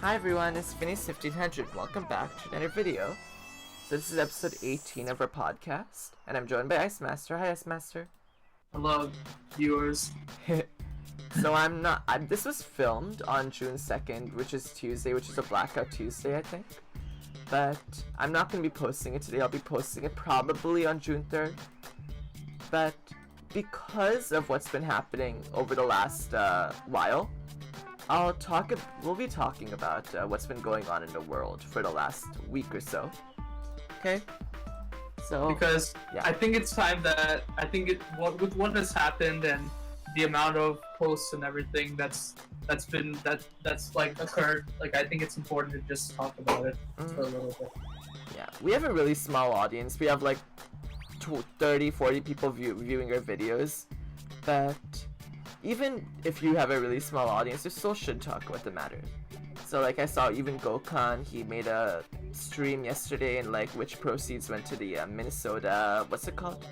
Hi everyone, it's Phineas 1500. Welcome back to another video. So this is episode 18 of our podcast, and I'm joined by IceMaster. Hi IceMaster. Hello, viewers. So this was filmed on June 2nd, which is Tuesday, which is a Blackout Tuesday, I think. But I'm not going to be posting it today. I'll be posting it probably on June 3rd. But because of what's been happening over the last while, we'll be talking about what's been going on in the world for the last week or so. Okay? So Because yeah. I think it's time that with what has happened and the amount of posts and everything that's like occurred, like I think it's important to just talk about it for a little bit. Yeah, we have a really small audience. We have like 30, 40 people viewing our videos, but even if you have a really small audience, you still should talk about the matter. So like I saw even Gokhan, he made a stream yesterday and like which proceeds went to the Minnesota, what's it called?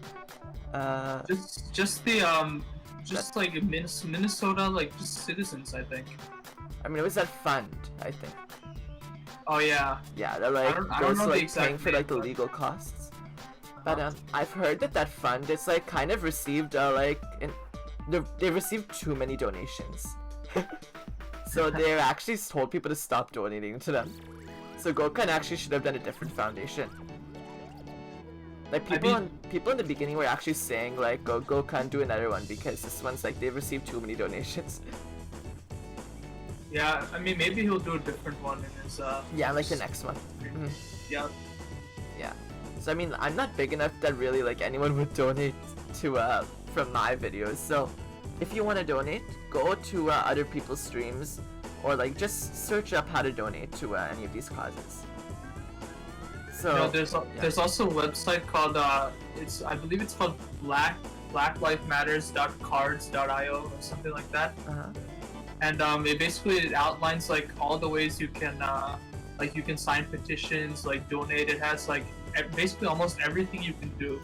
Minnesota, like just citizens, I think. I mean, it was that fund, I think. Oh yeah. Yeah, they're like I don't know the like exact paying for like the name, but legal costs. But I've heard that fund is like kind of received they received too many donations. So they're actually told people to stop donating to them. So Gokhan actually should have done a different foundation. Like people in the beginning were actually saying like Gokhan do another one because this one's like they've received too many donations. Yeah, I mean maybe he'll do a different one in his yeah, like the next one. Yeah. Yeah. So I mean I'm not big enough that really like anyone would donate to from my videos. So if you want to donate, go to other people's streams or like just search up how to donate to any of these causes. So there's also a website called I believe it's called blacklifematters.cards.io or something like that. And it outlines like all the ways you can like you can sign petitions, like donate. It has like basically almost everything you can do.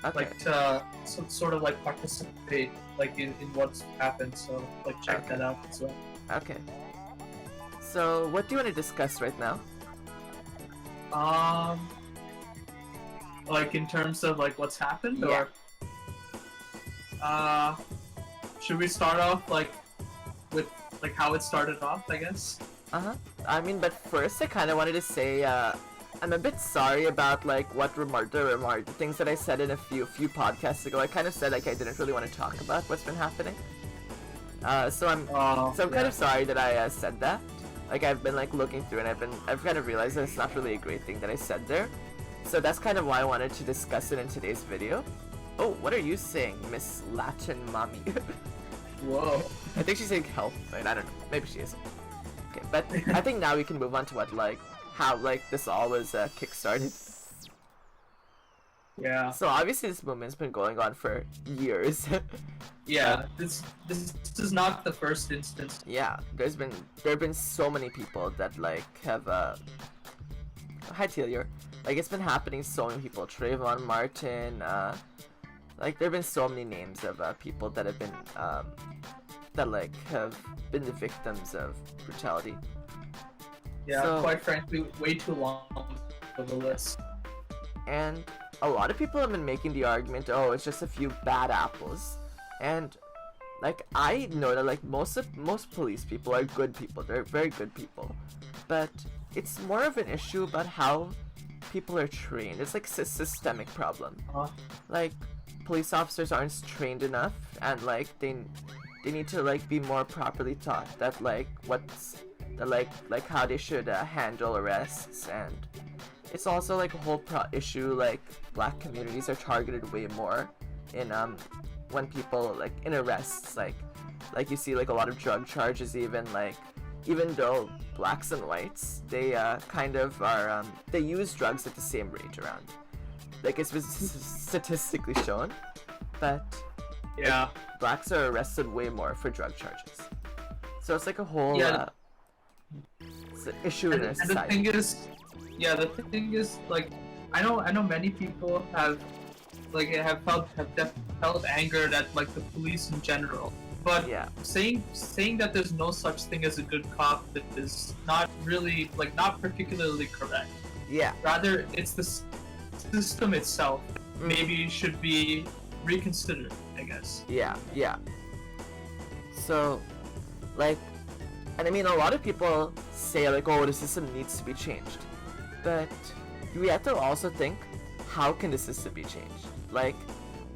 Okay. Like to sort of like participate like in what's happened, so like check that out as well. Okay. So what do you want to discuss right now? Like in terms of like what's happened, yeah. Or should we start off like with like how it started off, I guess? I mean, but first I kind of wanted to say I'm a bit sorry about like the things that I said in a few podcasts ago. I kind of said like I didn't really want to talk about what's been happening. So I'm kind of sorry that I said that. Like I've been like looking through and I've kind of realized that it's not really a great thing that I said there. So that's kind of why I wanted to discuss it in today's video. Oh, what are you saying, Miss Latin Mommy? Whoa. I think she's saying help. Right? I don't know. Maybe she is. Okay, but I think now we can move on to how this all was kick-started. Yeah. So obviously this movement's been going on for years. Yeah, this is not the first instance. Yeah, there have been so many people that like have hi Telior. Like it's been happening so many people. Trayvon Martin, like there have been so many names of people that have been that like have been the victims of brutality. Yeah, so, quite frankly, way too long for the list. And a lot of people have been making the argument, oh, it's just a few bad apples. And like I know that like most police people are good people. They're very good people. But it's more of an issue about how people are trained. It's like a systemic problem. Like police officers aren't trained enough, and like they need to like be more properly taught that like like how they should handle arrests. And it's also like a whole issue like black communities are targeted way more in when people like in arrests, like you see like a lot of drug charges, even though blacks and whites they kind of are they use drugs at the same rate around, like it's been statistically shown, but yeah, like, blacks are arrested way more for drug charges. So it's like a whole it's an issue in our society. The thing is like I know many people have felt anger at like the police in general, But Yeah. saying that there's no such thing as a good cop is not really not particularly correct. Yeah. Rather, it's the system itself maybe should be reconsidered, I guess. Yeah. So, like, and I mean, a lot of people say like, oh, the system needs to be changed, but we have to also think, how can the system be changed? Like,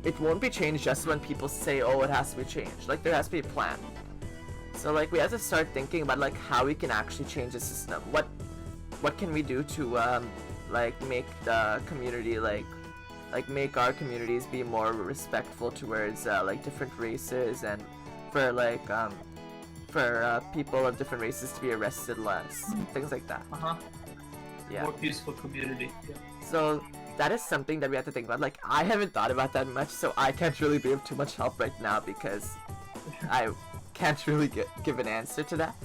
it won't be changed just when people say, oh, it has to be changed. Like, there has to be a plan. So like, we have to start thinking about like how we can actually change the system. What can we do to like make the community like make our communities be more respectful towards like different races, and for like for people of different races to be arrested less, things like that. Yeah. More peaceful community. Yeah. So that is something that we have to think about. Like, I haven't thought about that much, so I can't really be of too much help right now because I can't really give an answer to that.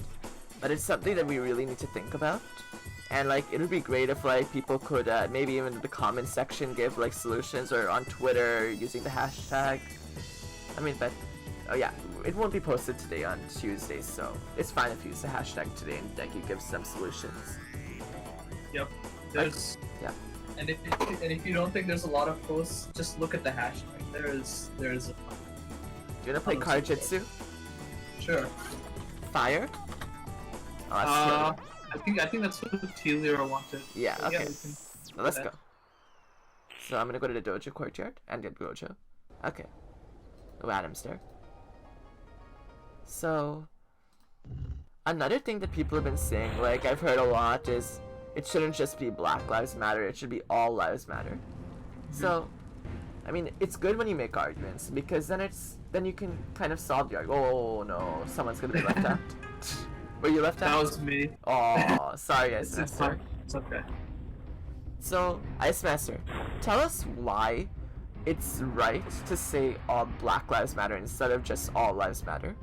But it's something that we really need to think about. And like, it would be great if like people could maybe even in the comment section give like solutions, or on Twitter using the hashtag. I mean, but oh yeah, it won't be posted today on Tuesday, so it's fine if you use the hashtag today and like you give some solutions. Yep. There's yeah. And if you don't think there's a lot of posts, just look at the hashtag. There's a You wanna play Karjitsu? Sure. Fire? Oh, I think that's what Telia wanted. yeah, okay. Yeah, Well, let's go. So I'm gonna go to the dojo courtyard and get Gojo. Okay. Oh, Adam's there. So another thing that people have been saying, like I've heard a lot, is it shouldn't just be Black Lives Matter, it should be all lives matter. So I mean, it's good when you make arguments, because then you can kind of solve the argument. Oh no, someone's gonna be left out. Were you left out? That was me. Oh, sorry, IceMaster. It's okay. So, IceMaster, tell us why it's right to say all Black Lives Matter instead of just all lives matter.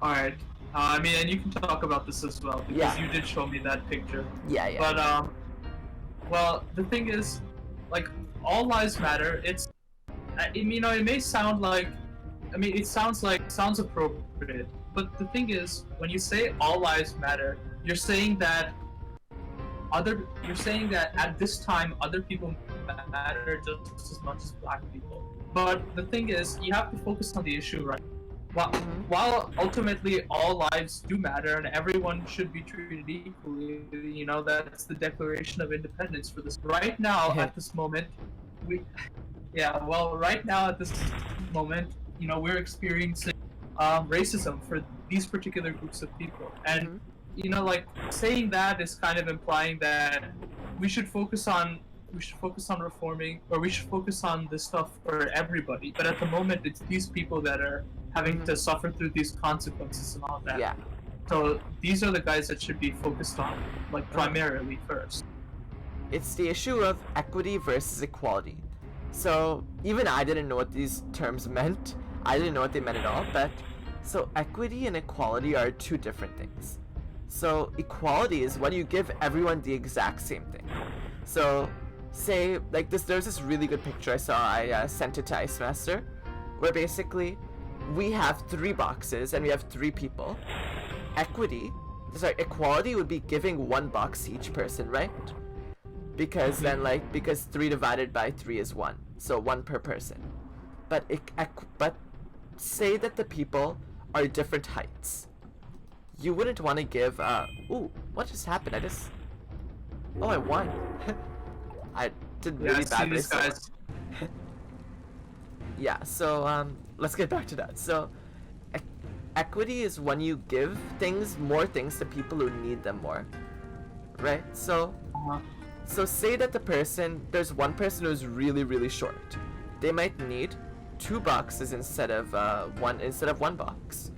Alright. I mean, and you can talk about this as well, because you did show me that picture. Yeah. But, well, the thing is, like, all lives matter, it may sound like, it sounds appropriate, but the thing is, when you say all lives matter, you're saying that at this time other people matter just as much as black people. But the thing is, you have to focus on the issue, right? While ultimately all lives do matter and everyone should be treated equally, that's the Declaration of Independence for this. Right now, at this moment, we're experiencing racism for these particular groups of people. And, saying that is kind of implying that we should focus on reforming, or we should focus on this stuff for everybody. But at the moment, it's these people that are having to suffer through these consequences and all that. Yeah. So these are the guys that should be focused on, like, primarily first. It's the issue of equity versus equality. So even I didn't know what these terms meant. I didn't know what they meant at all. But so equity and equality are two different things. So equality is when you give everyone the exact same thing. So say like this, there's this really good picture I saw. I sent it to IceMaster, where basically we have 3 boxes and we have 3 people. Equality would be giving 1 box to each person, right? Because then because 3 divided by 3 is 1, so 1 per person. But but say that the people are different heights. You wouldn't want to give ooh, what just happened? I won. I did really bad, these guys. Yeah, so let's get back to that. So equity is when you give more things to people who need them more, right? So so say that there's one person who's really, really short. They might need 2 boxes instead of one box.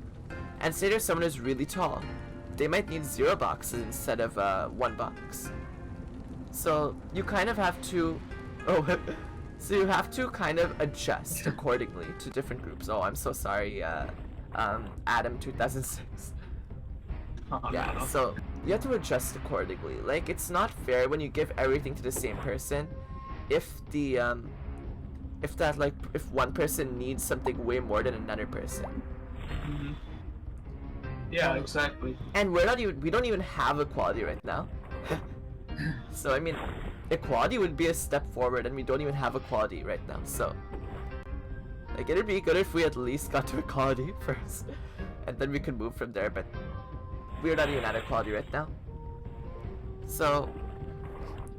And say there's someone who's really tall. They might need 0 boxes instead of 1 box. So you kind of have to so you have to kind of adjust accordingly to different groups. Oh, I'm so sorry, Adam 2006. Yeah, No. so you have to adjust accordingly. Like, it's not fair when you give everything to the same person if if one person needs something way more than another person. Mm-hmm. Yeah, exactly. And we don't even have equality right now. So I mean, equality would be a step forward, and we don't even have equality right now. So like it'd be good if we at least got to equality first, and then we could move from there. But we're not even at equality right now. So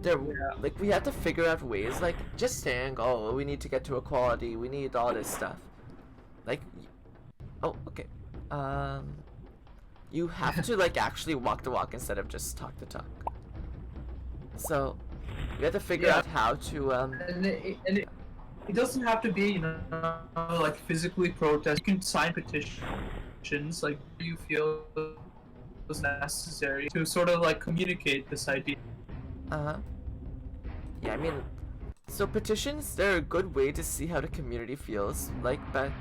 there, like we have to figure out ways. Like just saying, oh, we need to get to equality. We need all this stuff. Like, oh, okay. You have to like actually walk the walk instead of just talk the talk. So we have to figure out how to And it doesn't have to be, you know, like physically protest. You can sign petitions, like you feel is necessary to sort of like communicate this idea. Yeah, I mean, so petitions, they're a good way to see how the community feels, like, but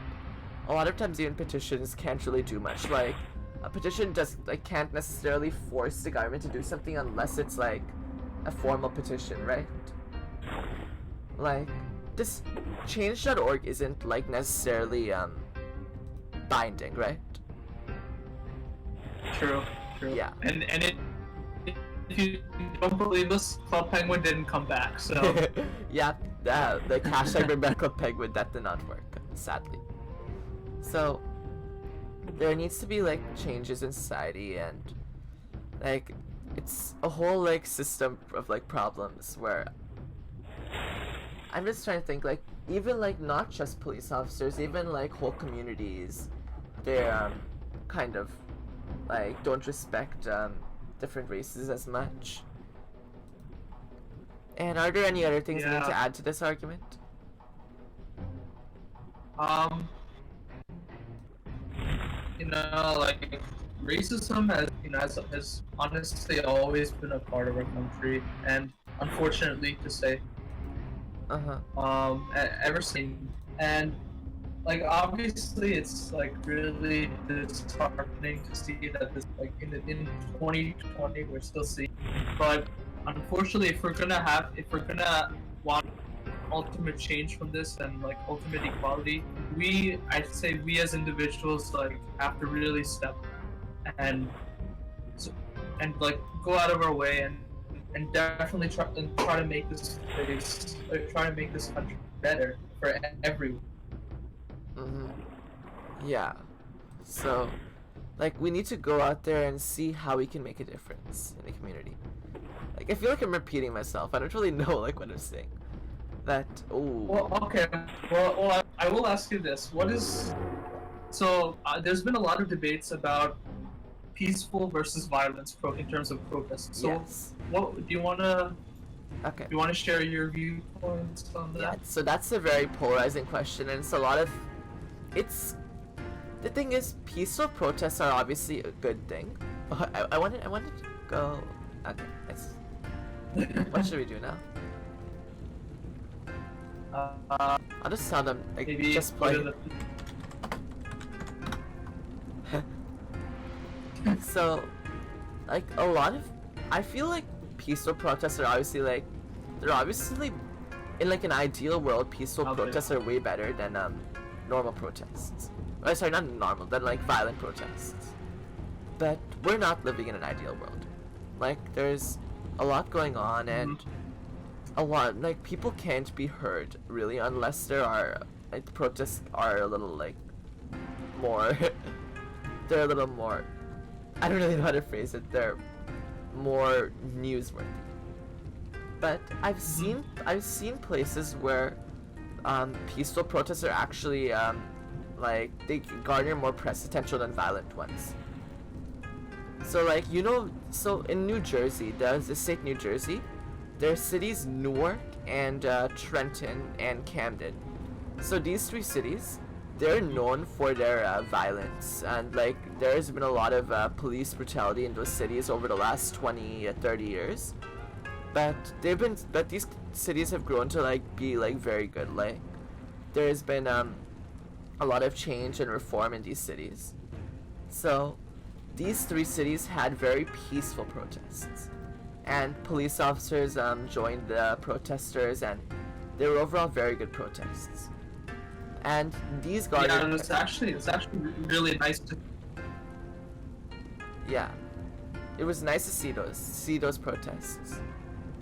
a lot of times even petitions can't really do much. Like, a petition can't necessarily force the government to do something unless it's like a formal petition, right? Like, this change.org isn't like necessarily binding, right? True. Yeah. And if you don't believe us, Club Penguin didn't come back, so yeah, the hashtag Remember Club Penguin, that did not work, sadly. So there needs to be like changes in society, and like it's a whole like system of like problems where I'm just trying to think, like even like not just police officers, even like whole communities, they kind of like don't respect different races as much. And are there any other things you need to add to this argument? You know, like racism has, you know, has honestly always been a part of our country, and unfortunately to say, ever since. And like obviously it's like really disheartening to see that this like in 2020 we're still seeing, but unfortunately if we're gonna want ultimate change from this and like ultimate equality, I'd say we as individuals like have to really step and like go out of our way and definitely try to make this place, like, try to make this country better for everyone. Yeah. So, like, we need to go out there and see how we can make a difference in the community. Like, I feel like I'm repeating myself. I don't really know, like, what I'm saying. That, Well, okay. Well, I will ask you this. What is... So, there's been a lot of debates about peaceful versus violence in terms of protests. So, yes. what do you want to... Okay. Do you want to share your viewpoints on that? Yeah, so that's a very polarizing question, and it's a lot of... It's... The thing is, peaceful protests are obviously a good thing. Oh, I wanted to go... Okay, nice. What should we do now? I'll just tell them, like, maybe just play. So, like, a lot of... I feel like peaceful protests are obviously, like... They're obviously... In, like, an ideal world, peaceful protests are way better than, normal protests. Oh, sorry, not normal, than, like, violent protests. But we're not living in an ideal world. Like, there's a lot going on, and... A lot, like, people can't be heard, really, unless there are, like, the protests are a little, like, more... they're a little more... I don't really know how to phrase it. They're more newsworthy. But I've seen places where peaceful protests are actually like they garner more press attention than violent ones. So like, you know, so in New Jersey, there's the state New Jersey. There's cities Newark and Trenton and Camden. So these three cities, they're known for their violence, and like there's been a lot of police brutality in those cities over the last 20 30 years. But these cities have grown to like be like very good. Like there's been a lot of change and reform in these cities. So these three cities had very peaceful protests, and police officers joined the protesters, and they were overall very good protests. And these Yeah, garnered... and it's actually really nice to. Yeah. It was nice to see those protests.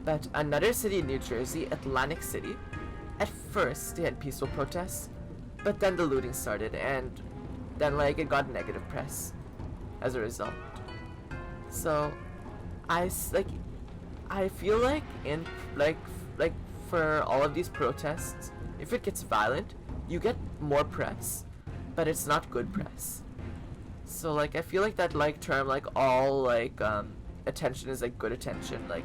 But another city in New Jersey, Atlantic City, at first they had peaceful protests, but then the looting started, and then like it got negative press as a result. So I feel like in like for all of these protests, if it gets violent, you get more press, but it's not good press. So like I feel like that like term like all like attention is like good attention, like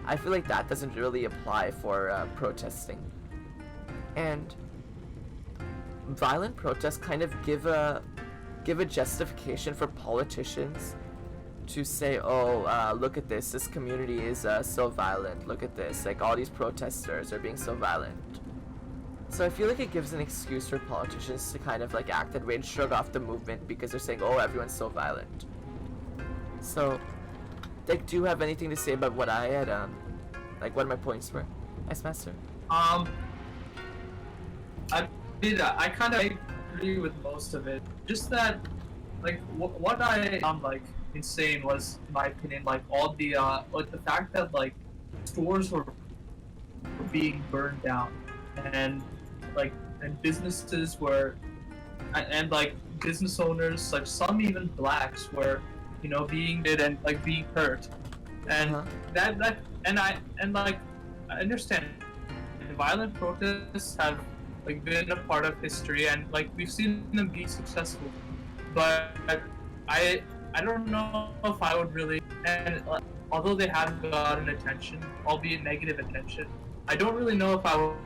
I feel like that doesn't really apply for protesting. And violent protests kind of give a justification for politicians to say, oh, look at this community is so violent, look at this, like all these protesters are being so violent. So I feel like it gives an excuse for politicians to kind of like act that way and shrug off the movement because they're saying, oh, everyone's so violent. So, like, do you have anything to say about what I had, like what my points were, IceMaster? I kind of agree with most of it. Just that, like, what I found like insane was, in my opinion, like all the like the fact that like stores were being burned down, and like businesses were, and like business owners, like some even blacks were, you know, being hit and like being hurt, and that and I understand violent protests have like been a part of history, and like we've seen them be successful, but I don't know if I would really, and although they have gotten attention, albeit negative attention, I don't really know if I would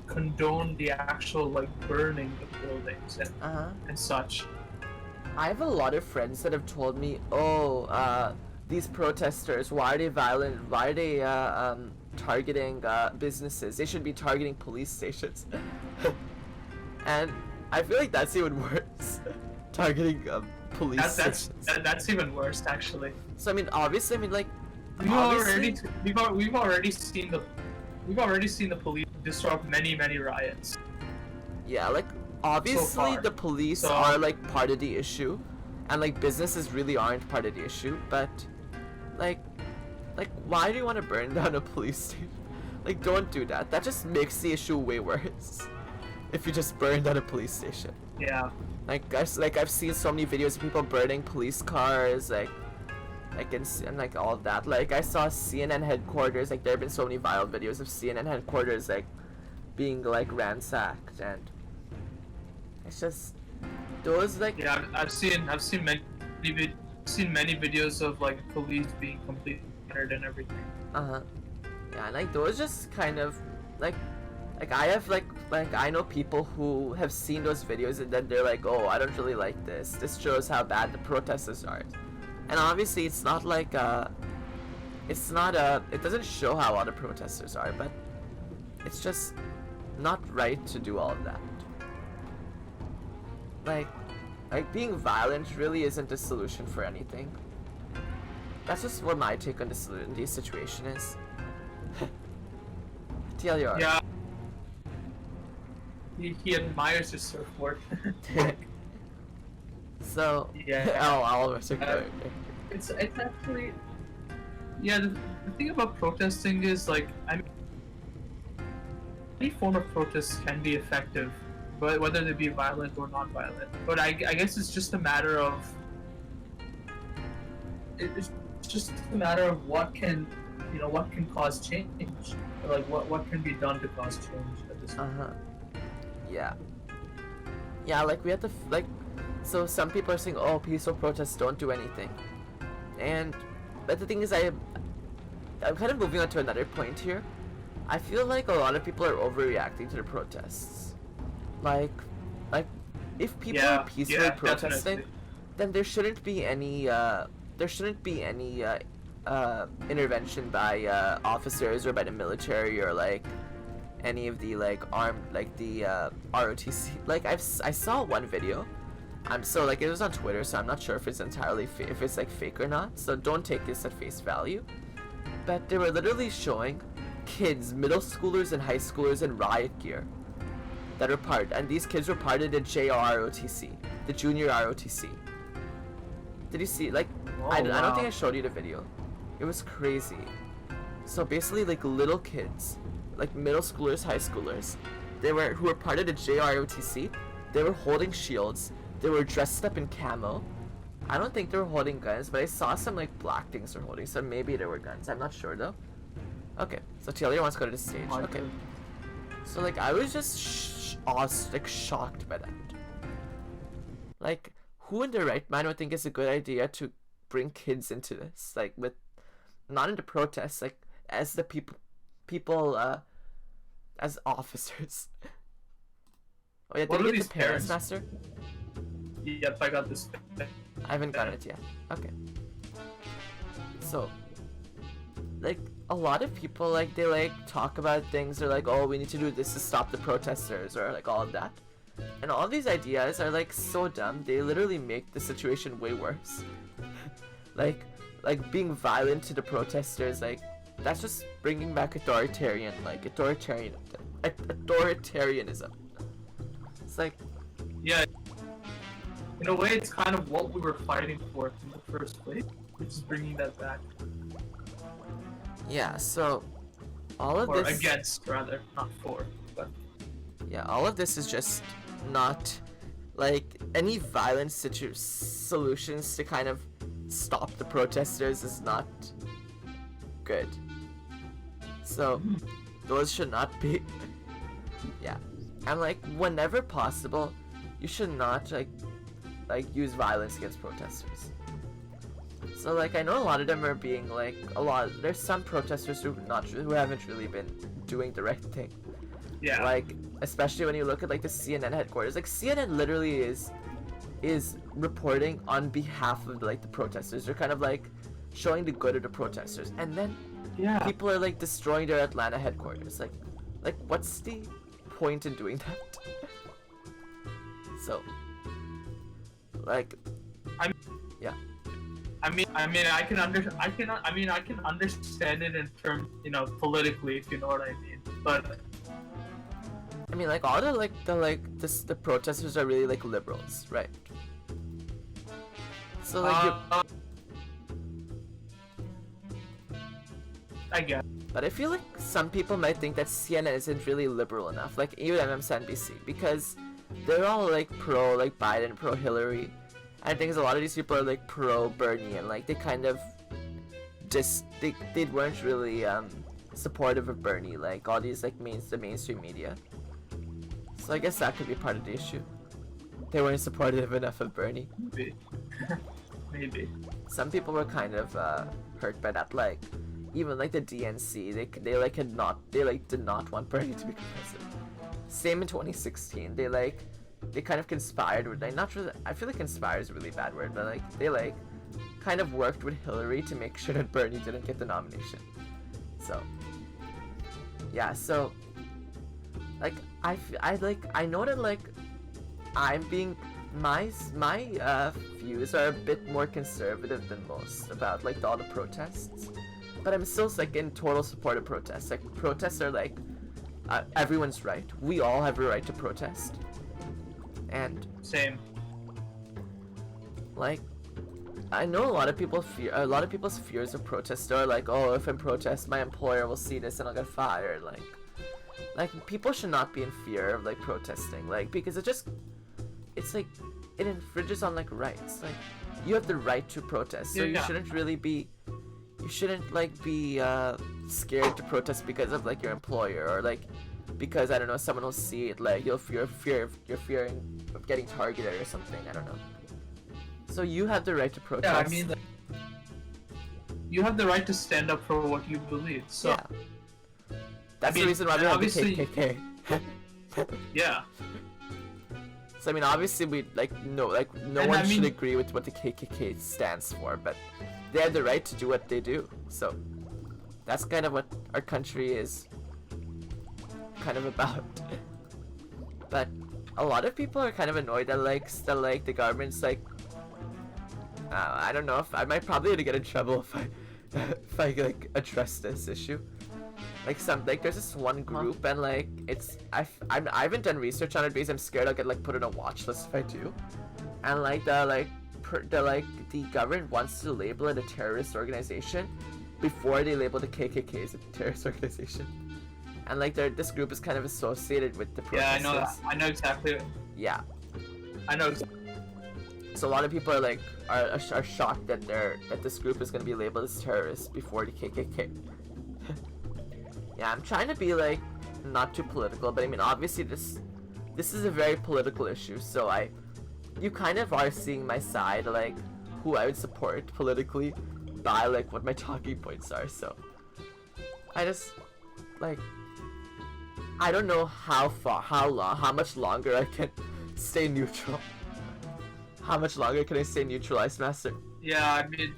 condone the actual like burning of buildings and such. I have a lot of friends that have told me, oh, these protesters, why are they violent? Why are they targeting businesses? They should be targeting police stations. And I feel like that's even worse. Targeting police stations. That's even worse, actually. So I mean, obviously, I mean, like, we've already seen the police disrupt many riots. Yeah, like obviously the police are like part of the issue, and like businesses really aren't part of the issue. But like why do you want to burn down a police station? Like, don't do that. That just makes the issue way worse. If you just burn down a police station. Yeah. I've seen so many videos of people burning police cars, and like all of that. Like I saw CNN headquarters. Like there have been so many viral videos of CNN headquarters like being like ransacked, and it's just those like. Yeah, I've seen many videos of like police being completely murdered and everything. Yeah, and like those just kind of like I have like I know people who have seen those videos and then they're like, oh, I don't really like this. This shows how bad the protesters are. And obviously it's not like it doesn't show how all the protesters are, but it's just not right to do all of that. Like being violent really isn't a solution for anything. That's just what my take on the situation is. TLDR. Yeah. He admires his surfboard. So yeah. all of us are good. It's actually, yeah. The thing about protesting is like, I mean, any form of protest can be effective, but whether they be violent or non-violent. But I guess it's just a matter of it's just a matter of what can cause change, or like what can be done to cause change at this point. Yeah, like we have to so some people are saying, oh, peaceful protests don't do anything, but the thing is, I'm kind of moving on to another point here. I feel like a lot of people are overreacting to the protests. Like if people are peacefully protesting, definitely. then there shouldn't be any intervention by officers or by the military or like any of the like armed, like the ROTC. Like I saw one video. So like it was on Twitter, so I'm not sure if it's entirely if it's like fake or not. So don't take this at face value. But they were literally showing kids, middle schoolers and high schoolers in riot gear, that were and these kids were part of the JROTC, the Junior ROTC. Did you see? Like, I don't think I showed you the video. It was crazy. So basically, like little kids, like middle schoolers, high schoolers, who were part of the JROTC. They were holding shields. They were dressed up in camo. I don't think they were holding guns, but I saw some like black things were holding, so maybe they were guns. I'm not sure though. Okay, so Taylor wants to go to the stage. Okay. So like I was just shocked by that. Like, who in their right mind would think it's a good idea to bring kids into this? Like, not into protests, like as the people as officers. Oh yeah, did you get the parents, Master? Yep, I got this. I haven't got it yet. Okay. So, like, a lot of people, like, they, like, talk about things. They're like, oh, we need to do this to stop the protesters, or, like, all of that. And all of these ideas are, like, so dumb. They literally make the situation way worse. like, being violent to the protesters, like, that's just bringing back authoritarianism. It's like... Yeah. In a way, it's kind of what we were fighting for in the first place, which is bringing that back. Yeah, so all of or this... against, rather, not for, but... Yeah, all of this is just not, like, any violent solutions to kind of stop the protesters is not good. So, those should not be... Yeah. And, like, whenever possible, you should not, like use violence against protesters. So like I know a lot of them are being like there's some protesters who haven't really been doing the right thing. Yeah. Like especially when you look at like the CNN headquarters, like CNN literally is reporting on behalf of like the protesters. They're kind of like showing the good of the protesters, and then people are like destroying their Atlanta headquarters. Like what's the point in doing that? So like, I can understand it in terms, politically, if you know what I mean. But I mean, like all the protesters are really like liberals, right? So like, I guess. But I feel like some people might think that CNN isn't really liberal enough, like even MSNBC, because they're all like pro like Biden, pro Hillary. I think a lot of these people are like pro Bernie, and like they kind of just they weren't really supportive of Bernie, like all these like the mainstream media. So I guess that could be part of the issue. They weren't supportive enough of Bernie. Maybe. Maybe. Some people were kind of hurt by that, like even like the DNC, they did not want Bernie to become president. Same in 2016. They kind of conspired with, like, not really, I feel like conspire is a really bad word, but like they like kind of worked with Hillary to make sure that Bernie didn't get the nomination. So yeah, so like I know that like I'm being my views are a bit more conservative than most about like all the protests, but I'm still like in total support of protests. Like protests are like everyone's right. We all have a right to protest. And same. Like I know a lot of people's fears of protest are like, oh, if I protest, my employer will see this and I'll get fired. Like people should not be in fear of like protesting, like because it's like it infringes on like rights. Like you have the right to protest, so you shouldn't be scared to protest because of like your employer, or like because I don't know, someone will see it, like you're fearing of getting targeted or something. I don't know. So you have the right to protest. Yeah, I mean, you have the right to stand up for what you believe. So yeah. That's the reason why we have the KKK. Yeah. So I mean, obviously no one should agree with what the KKK stands for, but they have the right to do what they do. So that's kind of what our country is kind of about. But a lot of people are kind of annoyed that the government's like, I don't know, if I might probably get in trouble if I like address this issue. like there's this one group and like I haven't done research on it because I'm scared I'll get like put on a watch list if I do, and like the government wants to label it a terrorist organization before they label the KKK as a terrorist organization, and like this group is kind of associated with the protesters. Yeah, I know exactly. Yeah. I know. So a lot of people are like are shocked that this group is gonna be labeled as terrorists before the KKK. Yeah, I'm trying to be like not too political, but I mean obviously this is a very political issue, so you kind of are seeing my side, like who I would support politically by like what my talking points are. So I just like I don't know how much longer I can stay neutral. How much longer can I stay neutral, IceMaster? Yeah, I mean,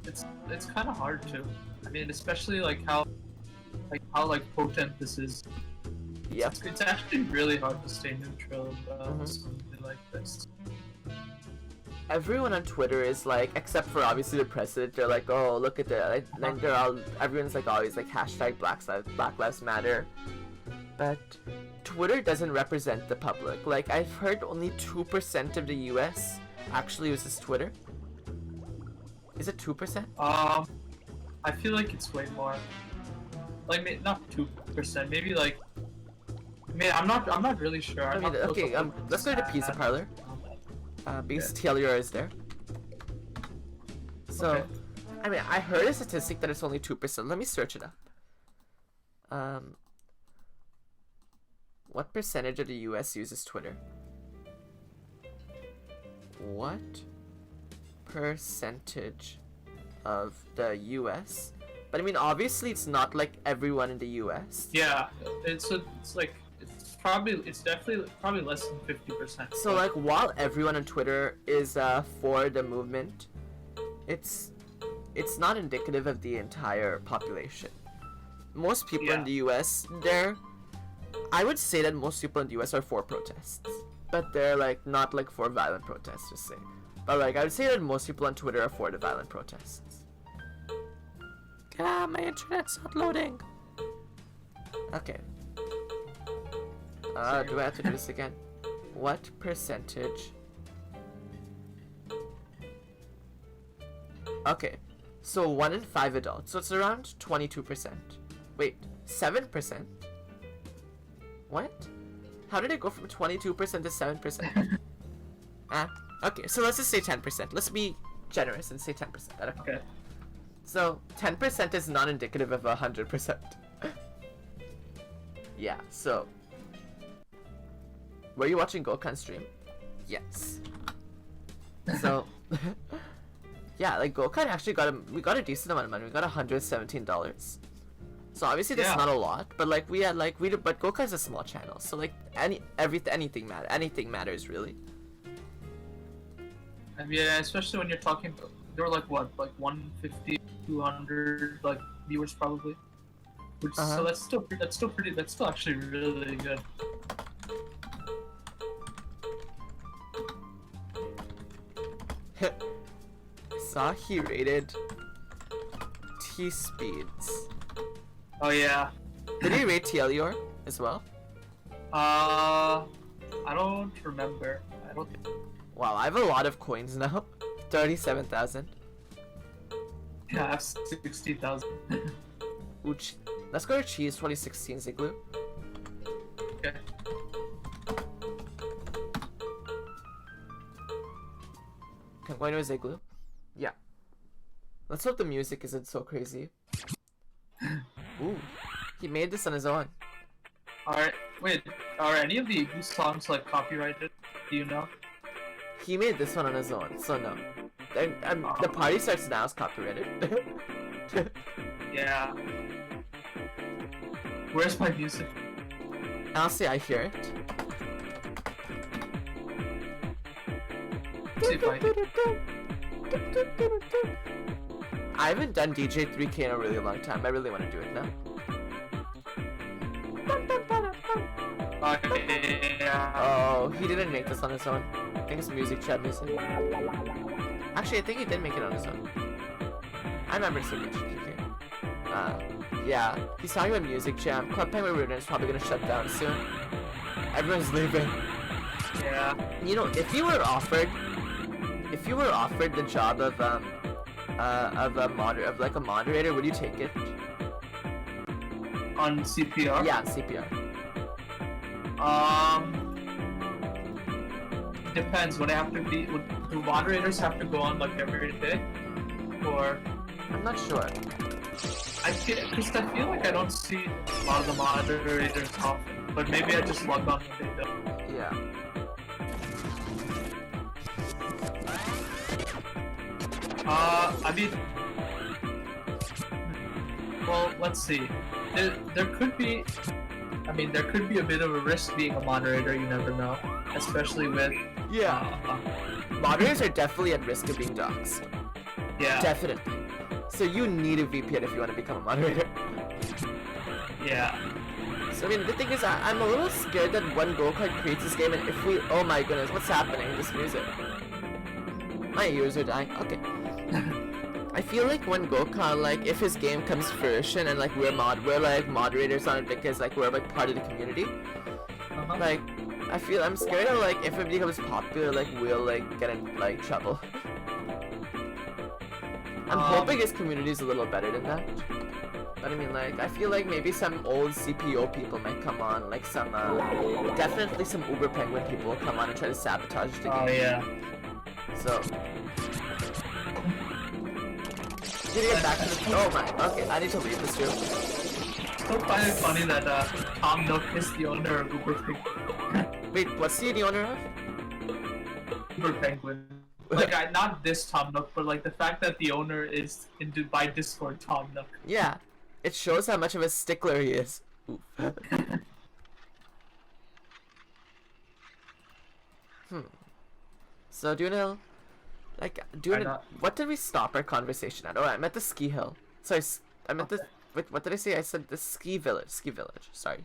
it's kind of hard to. I mean, especially like how potent this is. Yep. It's actually really hard to stay neutral about something like this. Everyone on Twitter is like, except for obviously the president, they're like, oh, look at that. And everyone's like always like hashtag Black Lives Matter. But Twitter doesn't represent the public. Like, I've heard only 2% of the US actually uses Twitter. Is it 2%? I feel like it's way more. Like, not 2%, maybe like. I mean, I'm not really sure. I mean, okay, let's go to the pizza parlor. Because TLUR is there. So, okay. I mean, I heard a statistic that it's only 2%. Let me search it up. What percentage of the US uses Twitter? What percentage of the US? But I mean, obviously, it's not like everyone in the US. Yeah, it's definitely less than 50%. So like, while everyone on Twitter is for the movement, it's not indicative of the entire population. Most people in the US, I would say that most people in the US are for protests, but they're like not like for violent protests, just say. But like, I would say that most people on Twitter are for the violent protests. My internet's not loading. Okay. Do I have to do this again? What percentage? Okay, so 1 in 5 adults, so it's around 22%. Wait, 7%? What? How did it go from 22% to 7%? Okay, so let's just say 10%. Let's be generous and say 10%. Okay. So 10% is not indicative of 100%. Yeah, so were you watching Gokhan stream? Yes. So yeah, like Gokhan actually we got a decent amount of money. We got $117. So obviously that's not a lot, but like but Gokhan's a small channel, so like anything matters really. I mean, especially when you're talking, there were like what, like 150, 200 like viewers probably. Which, so that's still actually really good. Saw he rated T-Speeds. Oh yeah. Did he rate TLUR as well? I don't remember. Wow, I have a lot of coins now. 37,000. Yeah, I have 60,000. Let's go to Cheese 2016 Ziglu. Okay. I'm going to a Ziglu. Yeah. Let's hope the music isn't so crazy. Ooh, he made this on his own. Alright, wait, are any of the Igloo songs like copyrighted? Do you know? He made this one on his own, so no. The party starts now is copyrighted. Yeah. Where's my music? Honestly, I hear it. See if I haven't done DJ 3K in a really long time. I really want to do it now. Oh, he didn't make this on his own. I think it's music chat music. Actually, I think he did make it on his own. I remember seeing DJ 3K. Yeah, he's talking about Music Jam. Club Penguin Rewritten is probably gonna shut down soon. Everyone's leaving. Yeah. You know, if you were offered the job of a moderator, would you take it? On CPR? Yeah, CPR. Depends. Would I have to be? Do moderators have to go on like every day, or? I'm not sure. Because I feel like I don't see a lot of the moderators often, but maybe I just log on when they don't. Yeah. I mean, well, let's see. There could be, I mean, there could be a bit of a risk being a moderator. You never know, especially with. Yeah. Moderators are definitely at risk of being doxxed. Yeah. Definitely. So you need a VPN if you want to become a moderator. Yeah. So I mean, the thing is, I'm a little scared that one go-kart creates this game, and if we, oh my goodness, what's happening? This music. My ears are dying. Okay. I feel like one go-kart, like if his game comes to fruition, and like we're like moderators on it because like we're like part of the community. Like, I'm scared of like if it becomes popular, like we'll like get in like trouble. I'm hoping his community is a little better than that. But I mean, like, I feel like maybe some old CPO people might come on, like some, definitely some Uber Penguin people will come on and try to sabotage the game. Oh, yeah. So. Did you get back to the, oh my, okay, I need to leave this room. Still find it funny that, Tom Nook is the owner of Uber Penguin. Wait, what's he the owner of? Uber Penguin. Like, not this Tom Nook, but like the fact that the owner is by Discord Tom Nook. Yeah, it shows how much of a stickler he is. So do you know, like, what did we stop our conversation at? Oh, I'm at the ski hill. Sorry, I'm at the. Wait, what did I say? I said the ski village. Ski village. Sorry.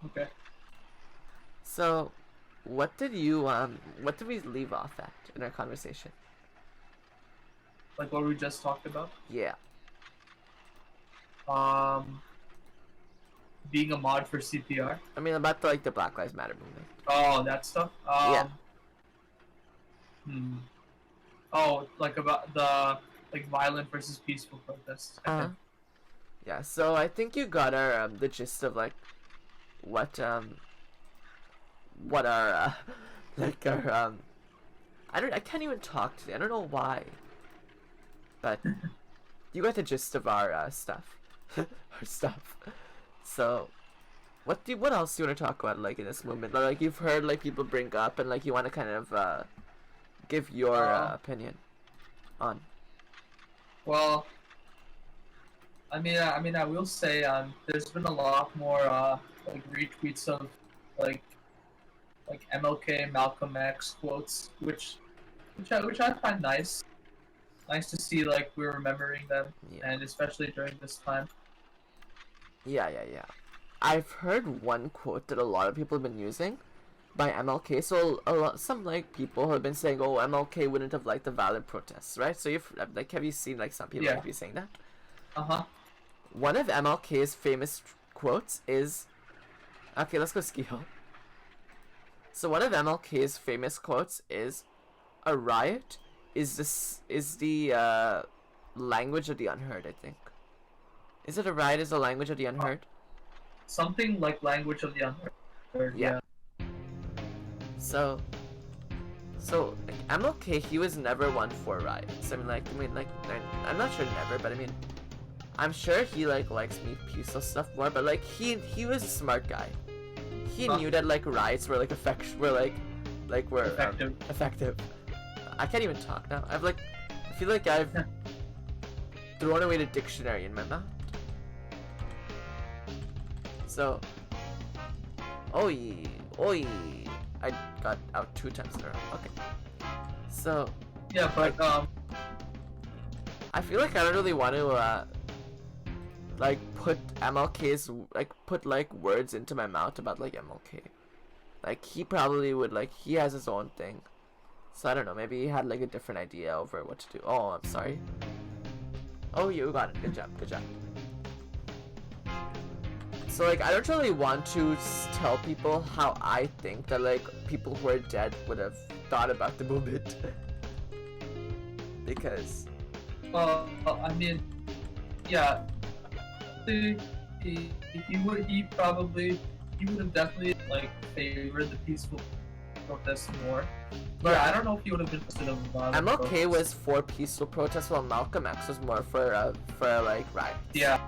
Okay. So, what did we leave off at in our conversation? Like what we just talked about? Yeah. Being a mod for CPR. I mean, about the Black Lives Matter movement. Oh, that stuff? Yeah. Oh, like about the violent versus peaceful protests. Yeah, so I think you got our the gist of like what our like our I can't even talk today. I don't know why. But you got the gist of our stuff. Our stuff. So what else do you want to talk about like in this movement? Like you've heard like people bring up and like you want to kind of give your opinion on. Well, I mean, I will say, there's been a lot more like retweets of like MLK, Malcolm X quotes, which I find nice. Nice to see like we're remembering them, and especially during this time. Yeah. I've heard one quote that a lot of people have been using by MLK. So some like people have been saying, "Oh, MLK wouldn't have liked the violent protests," right? So have you seen like some people be saying that? One of MLK's famous quotes is, okay, let's go ski hill. So one of MLK's famous quotes is, "A riot is the language of the unheard." I think. Is it a riot is the language of the unheard? Something like language of the unheard. Yeah. So like, MLK, he was never one for riots. I mean, I'm not sure never, but I mean, I'm sure he like likes me peaceful stuff more. But like he was a smart guy. He knew that like riots were like effective. I can't even talk now. I feel like I've thrown away the dictionary in my mouth. So, oi, I got out 2 times in a row. Okay. So. Yeah, but I feel like I don't really want to like put MLK's put words into my mouth about like MLK. Like he probably would he has his own thing. So I don't know, maybe he had like a different idea over what to do. Oh, I'm sorry. Oh, you got it. Good job. So like I don't really want to tell people how I think that like people who are dead would have thought about the movement. Because I mean, yeah, he would have definitely like favored the peaceful protest more. But yeah, I don't know if he would have been interested in violent MLK protests. was for peaceful protests while Malcolm X was more for like riots. Yeah.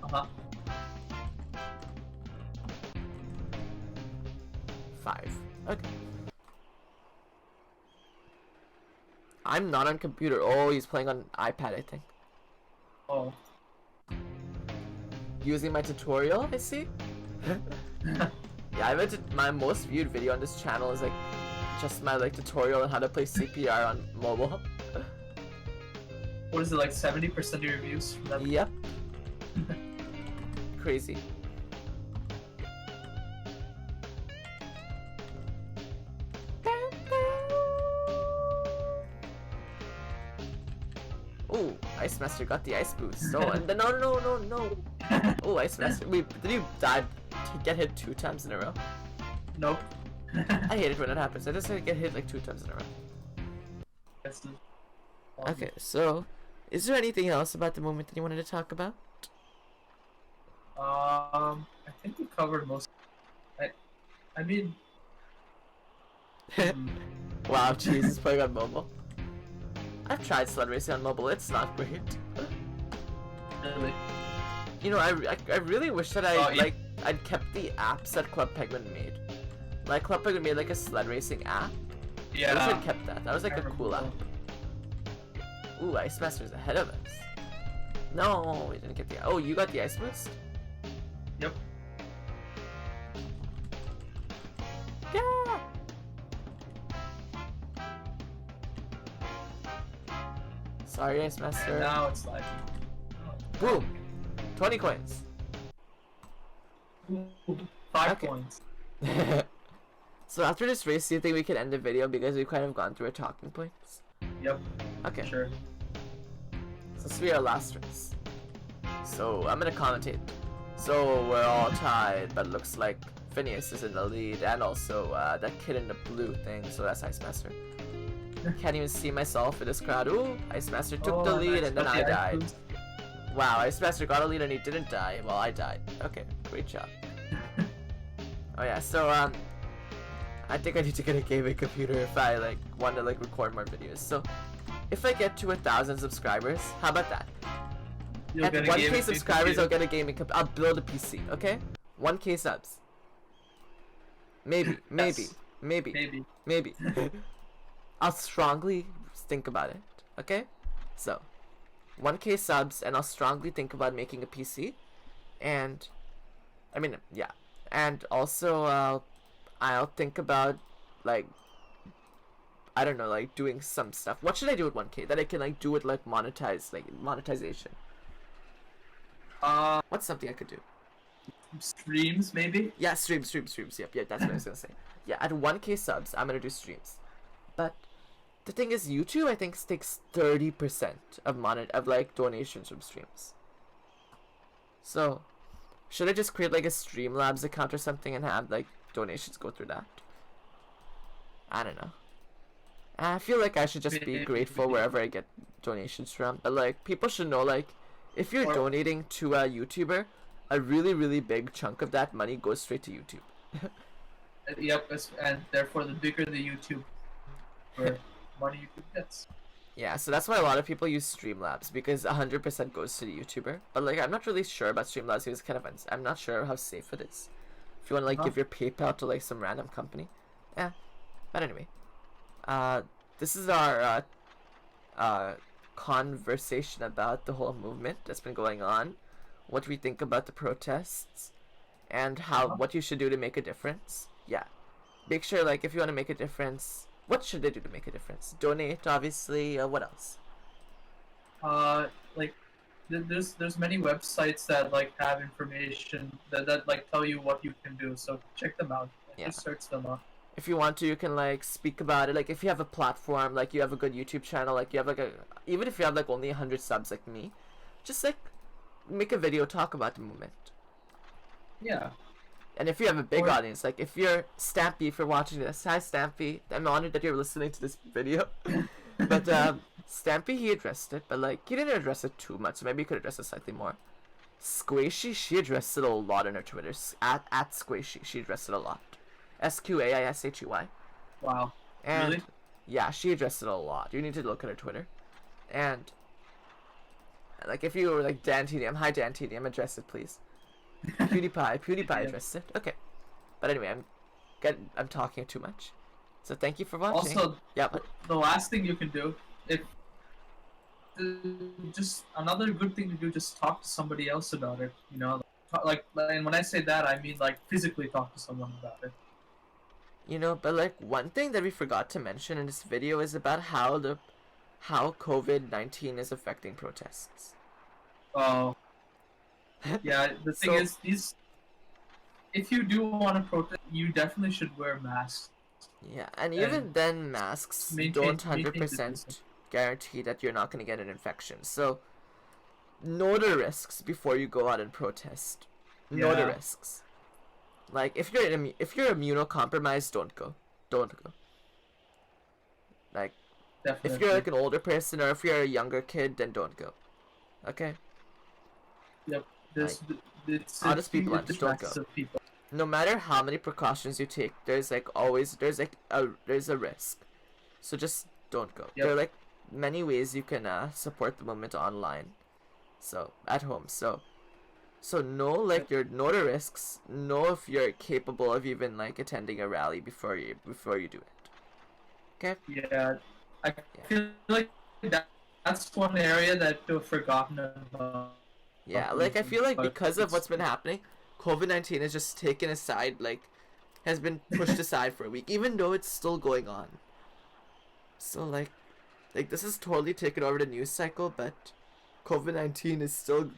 Uh-huh. 5. Okay. I'm not on computer. Oh, he's playing on iPad, I think. Oh. Using my tutorial, I see. Yeah, I bet my most viewed video on this channel is like just my like tutorial on how to play CPR on mobile. What is it, like 70% of your views from that? Yep. Crazy. Ooh, IceMaster got the ice boost. So no. Oh, IceMaster. Wait, did you die to get hit 2 times in a row? Nope. I hate it when that happens. I just get hit like 2 times in a row. Okay, so is there anything else about the moment that you wanted to talk about? I think we covered most. I mean. Wow, Jesus, playing on mobile. I've tried sled racing on mobile. It's not great. Really? You know, I really wish that I'd kept the apps that Club Penguin made. Like Club Penguin made like a sled racing app. Yeah. I wish I'd kept that. That was like a cool app. Ooh, IceMaster's ahead of us. No, we didn't get the. Oh, you got the ice boost? Yep. Yeah. Sorry, IceMaster. And now it's like. Boom! 20 coins. 5 Okay. points. So after this race, do you think we can end the video because we've kind of gone through our talking points? Yep. Okay. Sure. So this will be our last race. So I'm gonna commentate. So we're all tied, but it looks like Phineas is in the lead, and also that kid in the blue thing. So that's IceMaster. Can't even see myself in this crowd. Ooh, IceMaster took the lead, and then I died. Wow, IceMaster got a lead and he didn't die. Well, I died. Okay, great job. Oh yeah, so I think I need to get a gaming computer if I like want to like record more videos. So if I get to 1,000 subscribers, how about that? At 1K subscribers, I'll get a gaming computer. I'll build a PC, okay? 1K subs. Maybe. I'll strongly think about it, okay? So 1K subs, and I'll strongly think about making a PC, and I mean, yeah, and also I'll think about like, I don't know, like doing some stuff. What should I do with 1K that I can like do with like monetization? What's something I could do? Streams, maybe? Yeah, streams. Yep, that's what I was gonna say. Yeah, at 1K subs, I'm gonna do streams. But the thing is, YouTube I think takes 30% of like donations from streams. So, should I just create like a Streamlabs account or something and have like donations go through that? I don't know. I feel like I should just be grateful wherever I get donations from. But like, people should know, like, if you're donating to a YouTuber, a really big chunk of that money goes straight to YouTube. Yep, and therefore the bigger the YouTube, money YouTube gets. Yeah, so that's why a lot of people use Streamlabs, because 100% goes to the YouTuber. But like, I'm not really sure about Streamlabs because it's kind of I'm not sure how safe it is. If you want to like give your PayPal to like some random company, yeah. But anyway, this is our conversation about the whole movement that's been going on, what we think about the protests, and what you should do to make a difference. Yeah, make sure like if you want to make a difference, what should they do to make a difference? Donate, obviously. What else? Like there's many websites that like have information that like tell you what you can do. So check them out. Yeah. Just search them up. If you want to, you can like speak about it. Like if you have a platform, like you have a good YouTube channel, like you have like even if you have like only 100 subs like me, just like make a video, talk about the movement. Yeah. And if you have a big Or- audience, like if you're Stampy, if you're watching this, hi Stampy, I'm honored that you're listening to this video. But Stampy, he addressed it, but like he didn't address it too much. So maybe he could address it slightly more. Squishy, she addressed it a lot on her Twitter. At Squishy, she addressed it a lot. SQAISHUY. Wow. And Really? yeah, she addressed it a lot. You need to look at her Twitter. And like if you were like Dan TDM, hi Dan TDM, address it please. PewDiePie Yeah. addressed it. Okay. But anyway, I'm talking too much. So thank you for watching. Also, yeah, but the last thing you can do, if just another good thing to do, just talk to somebody else about it. You know, and when I say that, I mean like physically talk to someone about it. you know, but like one thing that we forgot to mention in this video is about how COVID-19 is affecting protests. Oh. Yeah, the thing So- is, if you do want to protest, you definitely should wear masks. Yeah, and even And then masks don't 100% guarantee that you're not going to get an infection. So know the risks before you go out and protest. Know the Yeah. risks. Like if you're immunocompromised, don't go. Don't go. Like Definitely. if you're like an older person or if you're a younger kid, then don't go. Okay? This, it's honest people, huge just don't masses go. of people. No matter how many precautions you take, there's like always there's a risk. So just don't go. Yep. There are like many ways you can support the movement online. So at home. So know like know the risks. Know if you're capable of even like attending a rally before you do it. Okay? Yeah, I feel like that's one area that we've forgotten about. Yeah, like I feel like because of what's been happening, COVID-19 is just taken aside, like has been pushed aside for a week, even though it's still going on. So like this is totally taken over the news cycle, but COVID-19 is still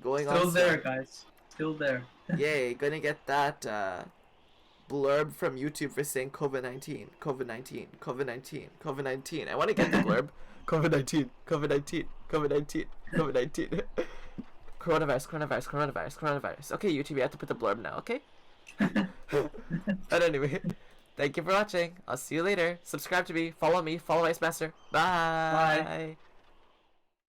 going on. Still there, guys. Still there. Yay, gonna get that blurb from YouTube for saying COVID-19, COVID-19, COVID-19, COVID-19. I want to get the blurb. COVID-19, COVID-19, COVID-19, COVID-19. Coronavirus. Okay, YouTube, you have to put the blurb now, okay? But anyway, thank you for watching. I'll see you later. Subscribe to me, follow IceMaster. Bye. Bye.